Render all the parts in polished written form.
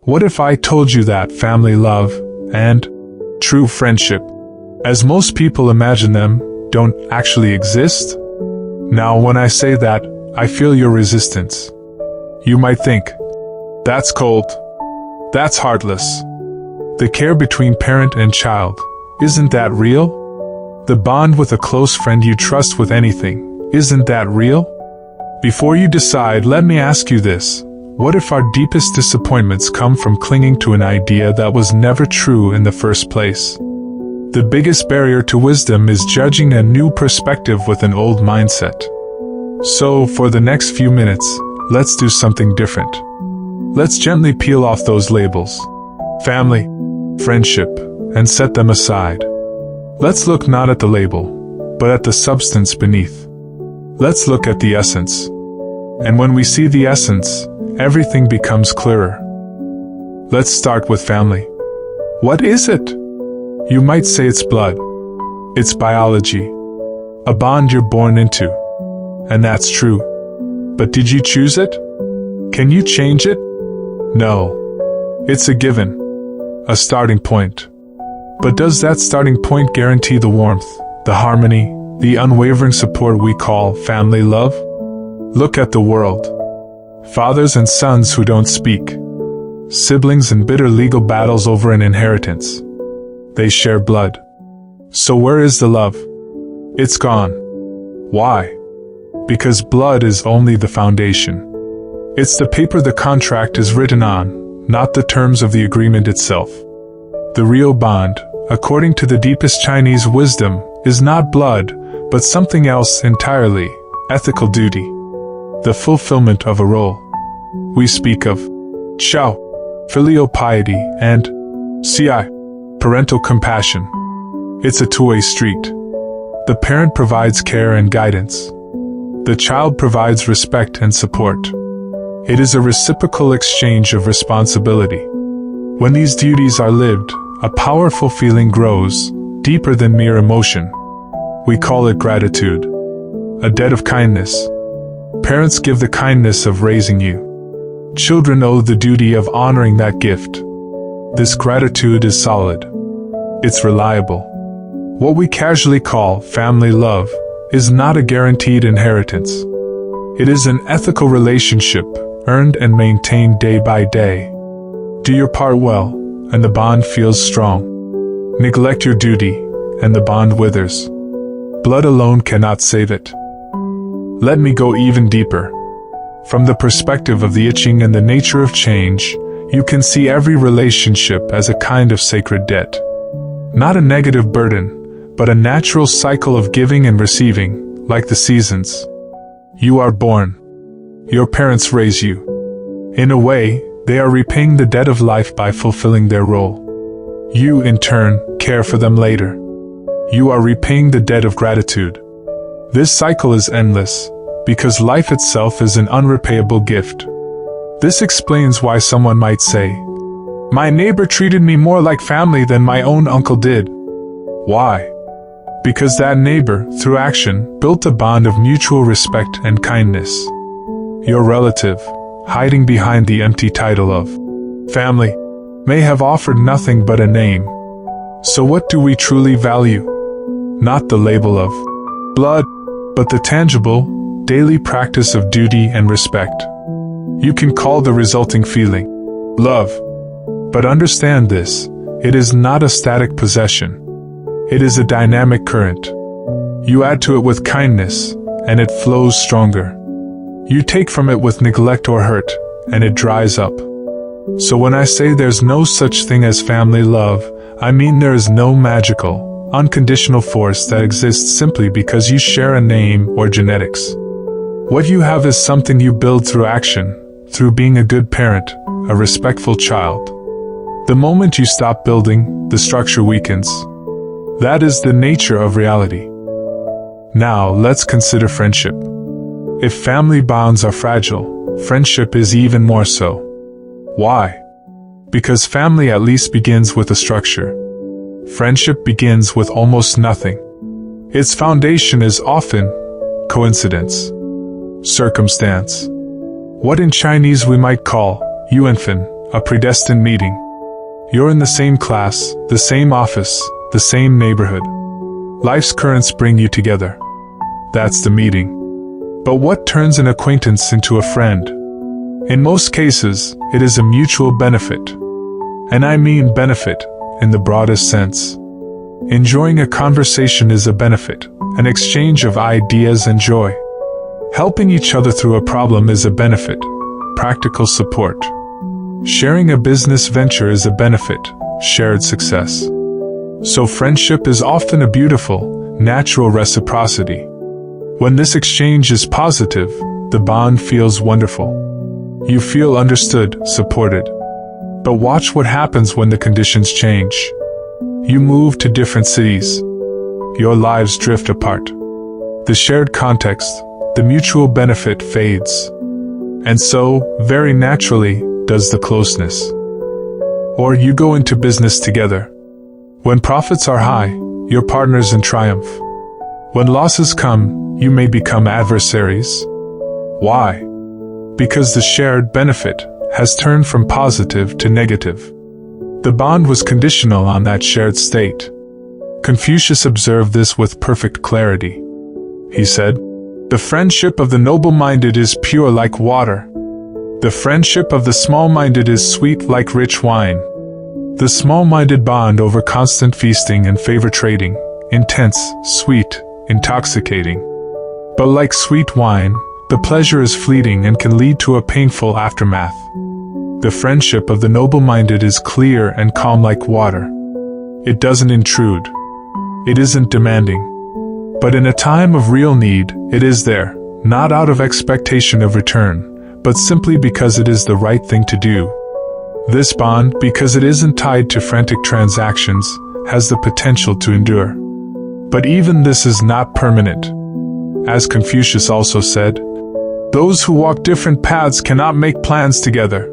What if I told you that family love and true friendship, as most people imagine them, don't actually exist? Now, when I say that, I feel your resistance. You might think, that's cold. That's heartless. The care between parent and child, isn't that real? The bond with a close friend you trust with anything, isn't that real? Before you decide, let me ask you this. What if our deepest disappointments come from clinging to an idea that was never true in the first place? The biggest barrier to wisdom is judging a new perspective with an old mindset. So, for the next few minutes, let's do something different. Let's gently peel off those labels. Family, friendship, and set them aside. Let's look not at the label, but at the substance beneath. Let's look at the essence. And when we see the essence, everything becomes clearer. Let's start with family. What is it? You might say it's blood. It's biology. A bond you're born into. And that's true. But did you choose it? Can you change it? No. It's a given. A starting point. But does that starting point guarantee the warmth, the harmony, the unwavering support we call family love? Look at the world. Fathers and sons who don't speak. Siblings in bitter legal battles over an inheritance. They share blood. So where is the love? It's gone. Why? Because blood is only the foundation. It's the paper the contract is written on, not the terms of the agreement itself. The real bond, according to the deepest Chinese wisdom, is not blood, but something else entirely, ethical duty. The fulfillment of a role. We speak of Xiao, filial piety, and Ci, parental compassion. It's a two-way street. The parent provides care and guidance. The child provides respect and support. It is a reciprocal exchange of responsibility. When these duties are lived, a powerful feeling grows, deeper than mere emotion. We call it gratitude. A debt of kindness. Parents give the kindness of raising you. Children owe the duty of honoring that gift. This gratitude is solid. It's reliable. What we casually call family love is not a guaranteed inheritance. It is an ethical relationship, earned and maintained day by day. Do your part well, and the bond feels strong. Neglect your duty, and the bond withers. Blood alone cannot save it. Let me go even deeper. From the perspective of the I-Ching and the nature of change, you can see every relationship as a kind of sacred debt. Not a negative burden, but a natural cycle of giving and receiving, like the seasons. You are born. Your parents raise you. In a way, they are repaying the debt of life by fulfilling their role. You, in turn, care for them later. You are repaying the debt of gratitude. This cycle is endless, because life itself is an unrepayable gift. This explains why someone might say, "My neighbor treated me more like family than my own uncle did." Why? Because that neighbor, through action, built a bond of mutual respect and kindness. Your relative, hiding behind the empty title of family, may have offered nothing but a name. So what do we truly value? Not the label of blood, but the tangible, daily practice of duty and respect. You can call the resulting feeling love. But understand this, it is not a static possession. It is a dynamic current. You add to it with kindness, and it flows stronger. You take from it with neglect or hurt, and it dries up. So when I say there's no such thing as family love, I mean there is no magical, unconditional force that exists simply because you share a name or genetics. What you have is something you build through action, through being a good parent, a respectful child. The moment you stop building, the structure weakens. That is the nature of reality. Now, let's consider friendship. If family bonds are fragile, friendship is even more so. Why? Because family at least begins with a structure. Friendship begins with almost nothing. Its foundation is often circumstance. What in Chinese we might call 缘分 a predestined meeting. You're in the same class, the same office, the same neighborhood. Life's currents bring you together. That's the meeting. But what turns an acquaintance into a friend? In most cases, it is a mutual benefit. And I mean benefit, in the broadest sense. Enjoying a conversation is a benefit, an exchange of ideas and joy. Helping each other through a problem is a benefit, practical support. Sharing a business venture is a benefit, shared success. So friendship is often a beautiful, natural reciprocity. When this exchange is positive, the bond feels wonderful. You feel understood, supported. But watch what happens when the conditions change. You move to different cities. Your lives drift apart. The shared context, the mutual benefit fades. And so, very naturally, does the closeness. Or you go into business together. When profits are high, you're partners in triumph. When losses come, you may become adversaries. Why? Because the shared benefit has turned from positive to negative. The bond was conditional on that shared state. Confucius observed this with perfect clarity. He said, "The friendship of the noble-minded is pure like water. The friendship of the small-minded is sweet like rich wine. The small-minded bond over constant feasting and favor trading, intense, sweet, intoxicating. But like sweet wine, the pleasure is fleeting and can lead to a painful aftermath. The friendship of the noble-minded is clear and calm like water. It doesn't intrude. It isn't demanding. But in a time of real need, it is there, not out of expectation of return, but simply because it is the right thing to do. This bond, because it isn't tied to frantic transactions, has the potential to endure. But even this is not permanent. As Confucius also said, those who walk different paths cannot make plans together.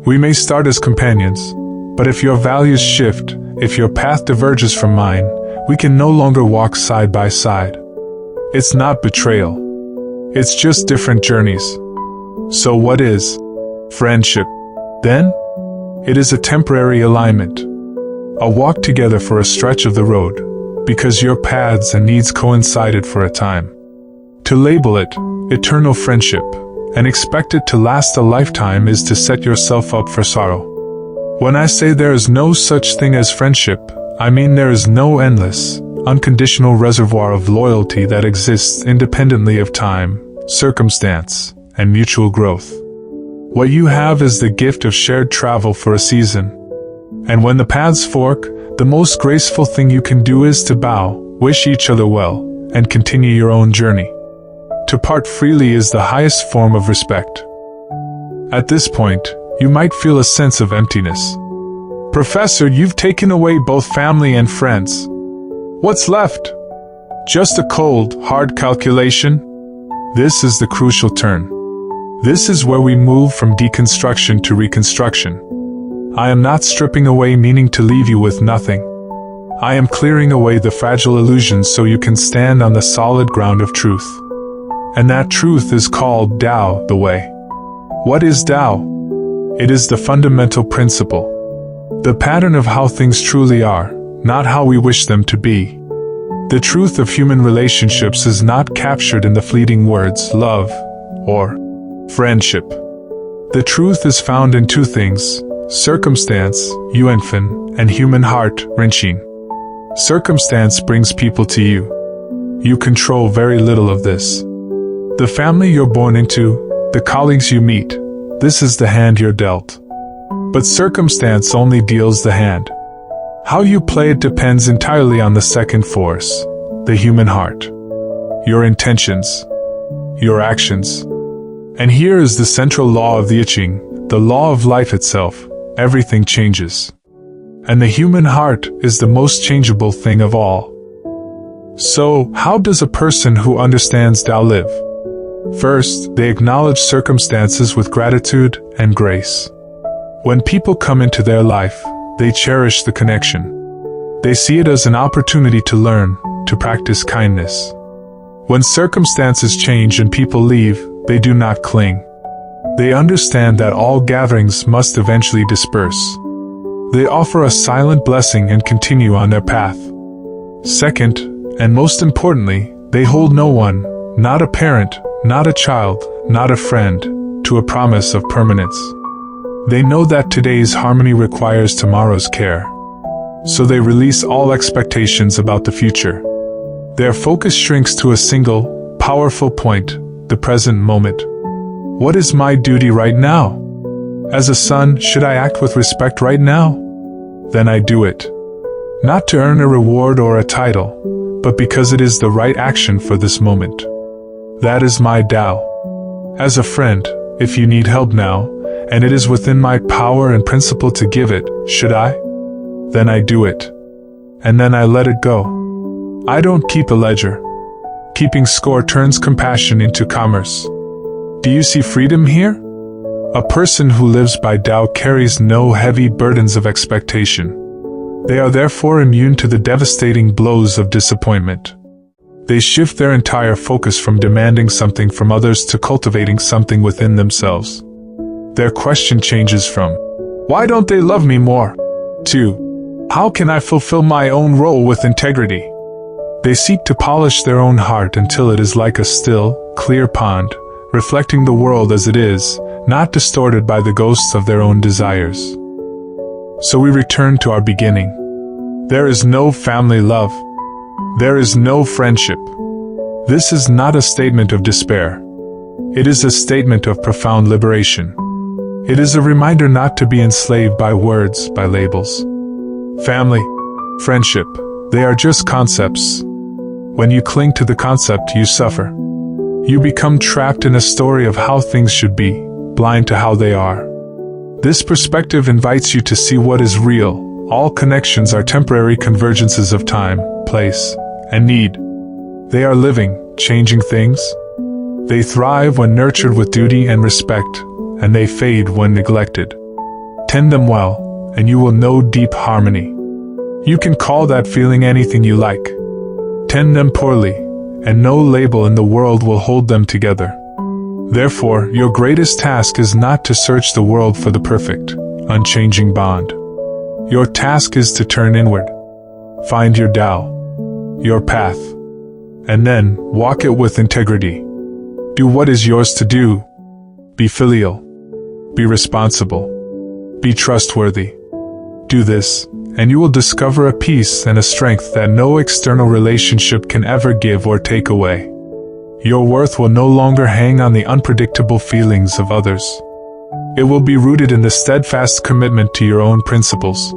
We may start as companions, but if your values shift, if your path diverges from mine, we can no longer walk side by side. It's not betrayal. It's just different journeys. So what is friendship, then? It is a temporary alignment. A walk together for a stretch of the road, because your paths and needs coincided for a time. To label it eternal friendship, and expect it to last a lifetime is to set yourself up for sorrow. When I say there is no such thing as friendship, I mean there is no endless, unconditional reservoir of loyalty that exists independently of time, circumstance, and mutual growth. What you have is the gift of shared travel for a season. And when the paths fork, the most graceful thing you can do is to bow, wish each other well, and continue your own journey. To part freely is the highest form of respect. At this point, you might feel a sense of emptiness. Professor, you've taken away both family and friends. What's left? Just a cold, hard calculation? This is the crucial turn. This is where we move from deconstruction to reconstruction. I am not stripping away meaning to leave you with nothing. I am clearing away the fragile illusions so you can stand on the solid ground of truth. And that truth is called Tao, the way. What is Tao? It is the fundamental principle. The pattern of how things truly are, not how we wish them to be. The truth of human relationships is not captured in the fleeting words love or friendship. The truth is found in two things: circumstance, Yuanfen, and human heart, Rinqing. Circumstance brings people to you. You control very little of this. The family you're born into, the colleagues you meet, this is the hand you're dealt. But circumstance only deals the hand. How you play it depends entirely on the second force, the human heart. Your intentions, your actions. And here is the central law of the I-Ching, the law of life itself: everything changes. And the human heart is the most changeable thing of all. So, how does a person who understands Tao live? First, they acknowledge circumstances with gratitude and grace. When people come into their life, they cherish the connection. They see it as an opportunity to learn, to practice kindness. When circumstances change and people leave, they do not cling. They understand that all gatherings must eventually disperse. They offer a silent blessing and continue on their path. Second, and most importantly, they hold no one, not a parent, not a child, not a friend, to a promise of permanence. They know that today's harmony requires tomorrow's care. So they release all expectations about the future. Their focus shrinks to a single, powerful point, the present moment. What is my duty right now? As a son, should I act with respect right now? Then I do it. Not to earn a reward or a title, but because it is the right action for this moment. That is my Tao. As a friend, if you need help now, and it is within my power and principle to give it, should I? Then I do it. And then I let it go. I don't keep a ledger. Keeping score turns compassion into commerce. Do you see freedom here? A person who lives by Tao carries no heavy burdens of expectation. They are therefore immune to the devastating blows of disappointment. They shift their entire focus from demanding something from others to cultivating something within themselves. Their question changes from, "Why don't they love me more?" to, "How can I fulfill my own role with integrity?" They seek to polish their own heart until it is like a still, clear pond, reflecting the world as it is, not distorted by the ghosts of their own desires. So we return to our beginning. There is no family love. There is no friendship. This is not a statement of despair. It is a statement of profound liberation. It is a reminder not to be enslaved by words, by labels. Family, friendship, they are just concepts. When you cling to the concept, you suffer. You become trapped in a story of how things should be, blind to how they are. This perspective invites you to see what is real. All connections are temporary convergences of time, place, and need. They are living, changing things. They thrive when nurtured with duty and respect, and they fade when neglected. Tend them well, and you will know deep harmony. You can call that feeling anything you like. Tend them poorly, and no label in the world will hold them together. Therefore, your greatest task is not to search the world for the perfect, unchanging bond. Your task is to turn inward. Find your Tao, your path, and then walk it with integrity. Do what is yours to do. Be filial. Be responsible. Be trustworthy. Do this, and you will discover a peace and a strength that no external relationship can ever give or take away. Your worth will no longer hang on the unpredictable feelings of others. It will be rooted in the steadfast commitment to your own principles.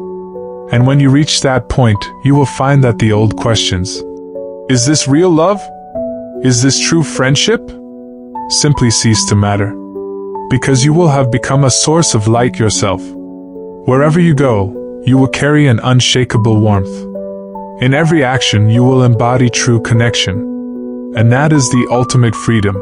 And when you reach that point, you will find that the old questions, "Is this real love? Is this true friendship?" simply cease to matter. Because you will have become a source of light yourself. Wherever you go, you will carry an unshakable warmth. In every action, you will embody true connection. And that is the ultimate freedom.